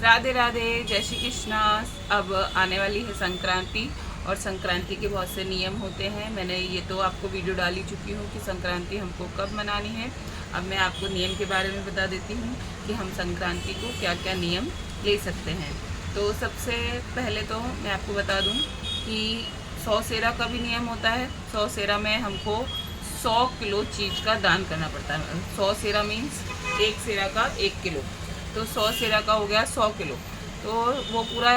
राधे राधे, जय श्री कृष्णा। अब आने वाली है संक्रांति और संक्रांति के बहुत से नियम होते हैं। मैंने ये तो आपको वीडियो डाल ही चुकी हूँ कि संक्रांति हमको कब मनानी है। अब मैं आपको नियम के बारे में बता देती हूँ कि हम संक्रांति को क्या क्या नियम ले सकते हैं। तो सबसे पहले तो मैं आपको बता दूँ कि 100 सेरा का भी नियम होता है। 100 सेरा में हमको 100 किलो चीज़ का दान करना पड़ता है। 100 सेरा मीन्स एक सेरा का 1 किलो, तो 100 सेरा का हो गया 100 किलो। तो वो पूरा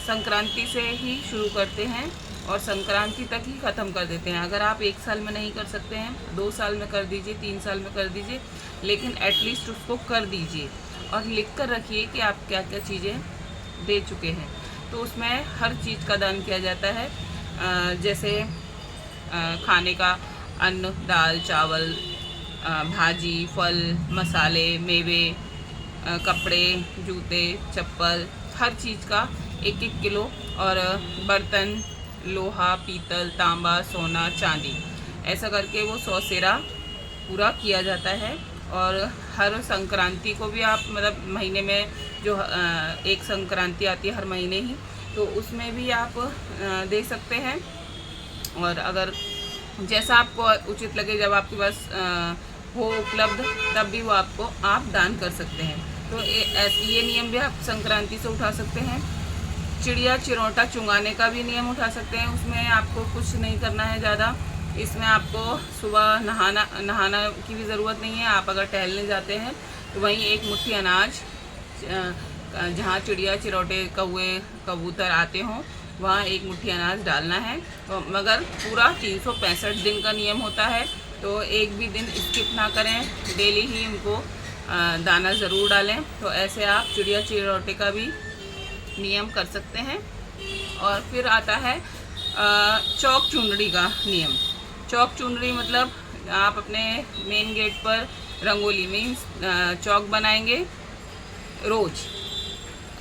संक्रांति से ही शुरू करते हैं और संक्रांति तक ही ख़त्म कर देते हैं। अगर आप 1 साल में नहीं कर सकते हैं, 2 साल में कर दीजिए, 3 साल में कर दीजिए, लेकिन एटलीस्ट उसको कर दीजिए और लिख कर रखिए कि आप क्या क्या चीज़ें दे चुके हैं। तो उसमें हर चीज़ का दान किया जाता है, जैसे खाने का अन्न, दाल चावल, भाजी, फल, मसाले, मेवे, कपड़े, जूते, चप्पल, हर चीज़ का 1-1 किलो, और बर्तन, लोहा, पीतल, तांबा, सोना, चांदी, ऐसा करके वो 100 सेरा पूरा किया जाता है। और हर संक्रांति को भी आप मतलब महीने में जो एक संक्रांति आती है हर महीने ही, तो उसमें भी आप दे सकते हैं। और अगर जैसा आपको उचित लगे, जब आपके पास हो उपलब्ध, तब भी वो आपको आप दान कर सकते हैं। तो ये नियम भी आप संक्रांति से उठा सकते हैं। चिड़िया चिरौंटा चुंगाने का भी नियम उठा सकते हैं। उसमें आपको कुछ नहीं करना है ज़्यादा। इसमें आपको सुबह नहाना की भी ज़रूरत नहीं है। आप अगर टहलने जाते हैं तो वहीं एक मुट्ठी अनाज, जहाँ चिड़िया चिरौटे कौवे कबूतर आते हों, वहाँ एक मुट्ठी अनाज डालना है। तो मगर पूरा 365 दिन का नियम होता है, तो एक भी दिन स्किप ना करें, डेली ही उनको दाना ज़रूर डालें। तो ऐसे आप चिड़िया चिरौटे का भी नियम कर सकते हैं। और फिर आता है चौक चुनरी का नियम। चौक चुनरी मतलब आप अपने मेन गेट पर रंगोली मीन्स चौक बनाएंगे रोज़।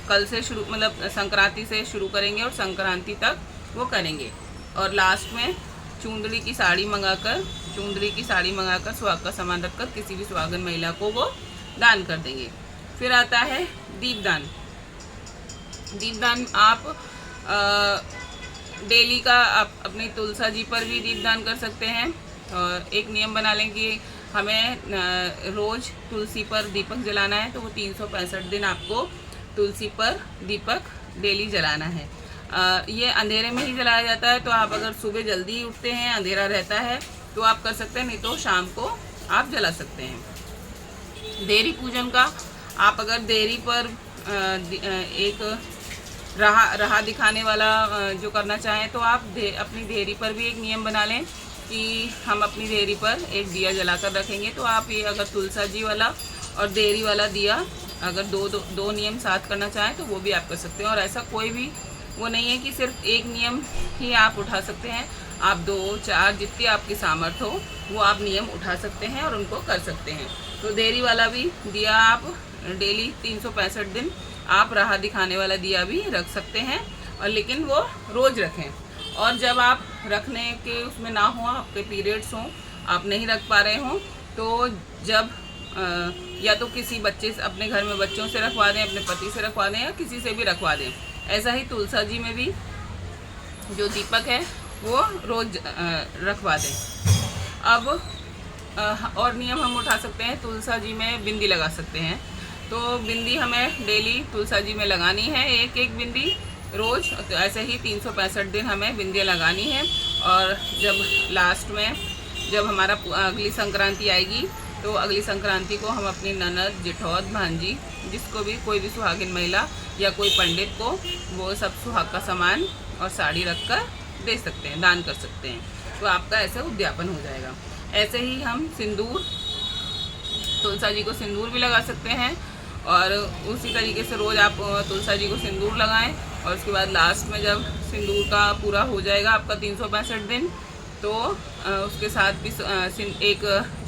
कल से शुरू, मतलब संक्रांति से शुरू करेंगे और संक्रांति तक वो करेंगे। और लास्ट में चुंदड़ी की साड़ी मंगाकर सुहाग का सामान रखकर किसी भी सुहागन महिला को वो दान कर देंगे। फिर आता है दीपदान। दीपदान आप डेली का आप अपनी तुलसा जी पर भी दीपदान कर सकते हैं। और एक नियम बना लें कि हमें रोज़ तुलसी पर दीपक जलाना है, तो वो 365 दिन आपको तुलसी पर दीपक डेली जलाना है। ये अंधेरे में ही जलाया जाता है, तो आप अगर सुबह जल्दी उठते हैं, अंधेरा रहता है, तो आप कर सकते हैं, नहीं तो शाम को आप जला सकते हैं। देरी पूजन का आप अगर देरी पर एक राह दिखाने वाला जो करना चाहें, तो आप अपनी देरी पर भी एक नियम बना लें कि हम अपनी देरी पर एक दिया जलाकर रखेंगे। तो आप ये अगर तुलसा जी वाला और देरी वाला दिया अगर दो नियम साथ करना चाहें तो वो भी आप कर सकते हैं। और ऐसा कोई भी वो नहीं है कि सिर्फ एक नियम ही आप उठा सकते हैं। आप 2-4 जितनी आपकी सामर्थ्य हो वो आप नियम उठा सकते हैं और उनको कर सकते हैं। तो देरी वाला भी दिया आप डेली 365 दिन आप राह दिखाने वाला दिया भी रख सकते हैं, और लेकिन वो रोज़ रखें। और जब आप रखने के उसमें ना हो, आपके पीरियड्स हों, आप नहीं रख पा रहे हों, तो जब या तो किसी बच्चे से, अपने घर में बच्चों से रखवा दें, अपने पति से रखवा दें, या किसी से भी रखवा दें। ऐसा ही तुलसा जी में भी जो दीपक है वो रोज़ रखवा दें। अब और नियम हम उठा सकते हैं। तुलसा जी में बिंदी लगा सकते हैं, तो बिंदी हमें डेली तुलसा जी में लगानी है, एक बिंदी रोज़। तो ऐसे ही 365 दिन हमें बिंदियाँ लगानी है। और जब लास्ट में जब हमारा अगली संक्रांति आएगी, तो अगली संक्रांति को हम अपनी ननद, जेठौत, भांजी, जिसको भी, कोई भी सुहागिन महिला या कोई पंडित को वो सब सुहाग का सामान और साड़ी रखकर दे सकते हैं, दान कर सकते हैं। तो आपका ऐसे उद्यापन हो जाएगा। ऐसे ही हम सिंदूर, तुलसा जी को सिंदूर भी लगा सकते हैं, और उसी तरीके से रोज़ आप तुलसा जी को सिंदूर लगाएं। और उसके बाद लास्ट में जब सिंदूर का पूरा हो जाएगा आपका 365 दिन, तो उसके साथ भी एक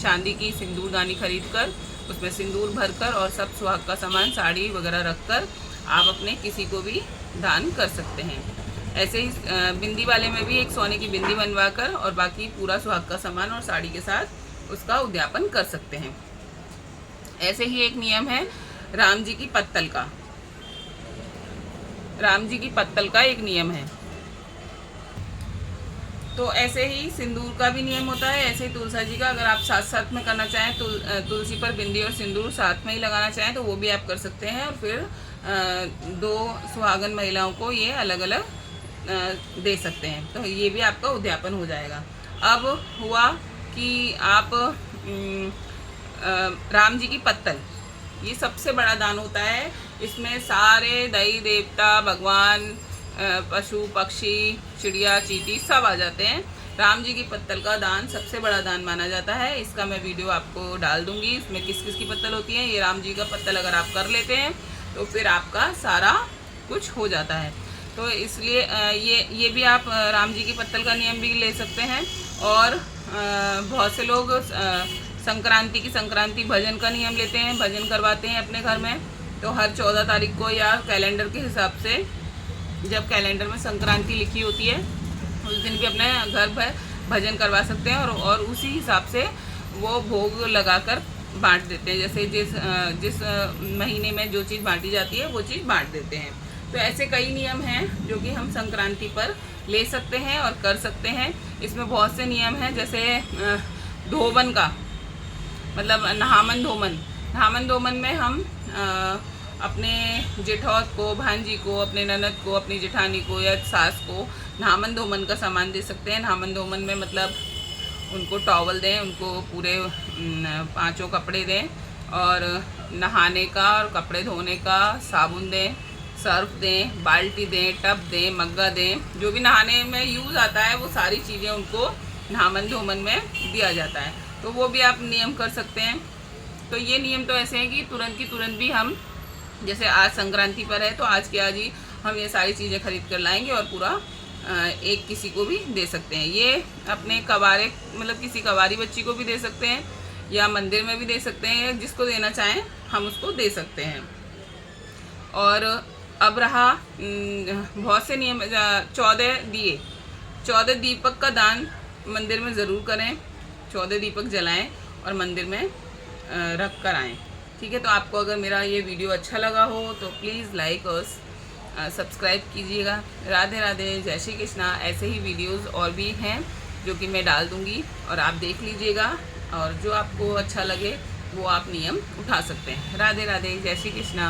चांदी की सिंदूरदानी खरीद कर उसमें सिंदूर भरकर और सब सुहाग का सामान, साड़ी वगैरह रखकर आप अपने किसी को भी दान कर सकते हैं। ऐसे ही बिंदी वाले में भी एक सोने की बिंदी बनवा कर और बाकी पूरा सुहाग का सामान और साड़ी के साथ उसका उद्यापन कर सकते हैं। ऐसे ही एक नियम है राम जी की पत्तल का। राम जी की पत्तल का एक नियम है। तो ऐसे ही सिंदूर का भी नियम होता है, ऐसे ही तुलसा जी का अगर आप साथ साथ में करना चाहें, तुलसी पर बिंदी और सिंदूर साथ में ही लगाना चाहें तो वो भी आप कर सकते हैं। और फिर 2 सुहागन महिलाओं को ये अलग अलग दे सकते हैं, तो ये भी आपका उद्यापन हो जाएगा। अब हुआ कि आप राम जी की पत्तल, ये सबसे बड़ा दान होता है। इसमें सारे दैवी देवता, भगवान, पशु पक्षी, चिड़िया चींटी सब आ जाते हैं। राम जी की पत्तल का दान सबसे बड़ा दान माना जाता है। इसका मैं वीडियो आपको डाल दूंगी, इसमें किस किस की पत्तल होती है। ये राम जी का पत्तल अगर आप कर लेते हैं तो फिर आपका सारा कुछ हो जाता है। तो इसलिए ये भी आप राम जी की पत्तल का नियम भी ले सकते हैं। और बहुत से लोग संक्रांति भजन का नियम लेते हैं, भजन करवाते हैं अपने घर में। तो हर 14 तारीख को या कैलेंडर के हिसाब से, जब कैलेंडर में संक्रांति लिखी होती है उस दिन भी अपने घर पर भजन करवा सकते हैं। और उसी हिसाब से वो भोग लगाकर बांट देते हैं। जैसे जिस महीने में जो चीज़ बांटी जाती है वो चीज़ बांट देते हैं। तो ऐसे कई नियम हैं जो कि हम संक्रांति पर ले सकते हैं और कर सकते हैं। इसमें बहुत से नियम हैं, जैसे धोबन का मतलब नहामन धोमन में हम अपने जेठौत को, भांजी को, अपने ननद को, अपनी जेठानी को या सास को नहामन धोमन का सामान दे सकते हैं। नहामन धोमन में मतलब उनको टॉवल दें, उनको पूरे 5 कपड़े दें, और नहाने का और कपड़े धोने का साबुन दें, सर्फ दें, बाल्टी दें, टब दें, मग्गा दें। जो भी नहाने में यूज़ आता है वो सारी चीज़ें उनको नहामन धोमन में दिया जाता है। तो वो भी आप नियम कर सकते हैं। तो ये नियम तो ऐसे हैं कि तुरंत की तुरंत भी हम, जैसे आज संक्रांति पर है तो आज के आज ही हम ये सारी चीज़ें खरीद कर लाएंगे और पूरा एक किसी को भी दे सकते हैं। ये अपने कवारे मतलब किसी कवारी बच्ची को भी दे सकते हैं या मंदिर में भी दे सकते हैं, जिसको देना चाहें हम उसको दे सकते हैं। और अब रहा बहुत से नियम, 14 दीपक का दान मंदिर में ज़रूर करें। 14 दीपक जलाएं और मंदिर में रख कर आएँ। ठीक है, तो आपको अगर मेरा ये वीडियो अच्छा लगा हो तो प्लीज़ लाइक और सब्सक्राइब कीजिएगा। राधे राधे, जय श्री कृष्णा। ऐसे ही वीडियोस और भी हैं जो कि मैं डाल दूँगी और आप देख लीजिएगा, और जो आपको अच्छा लगे वो आप नियम उठा सकते हैं। राधे राधे, जय श्री कृष्णा।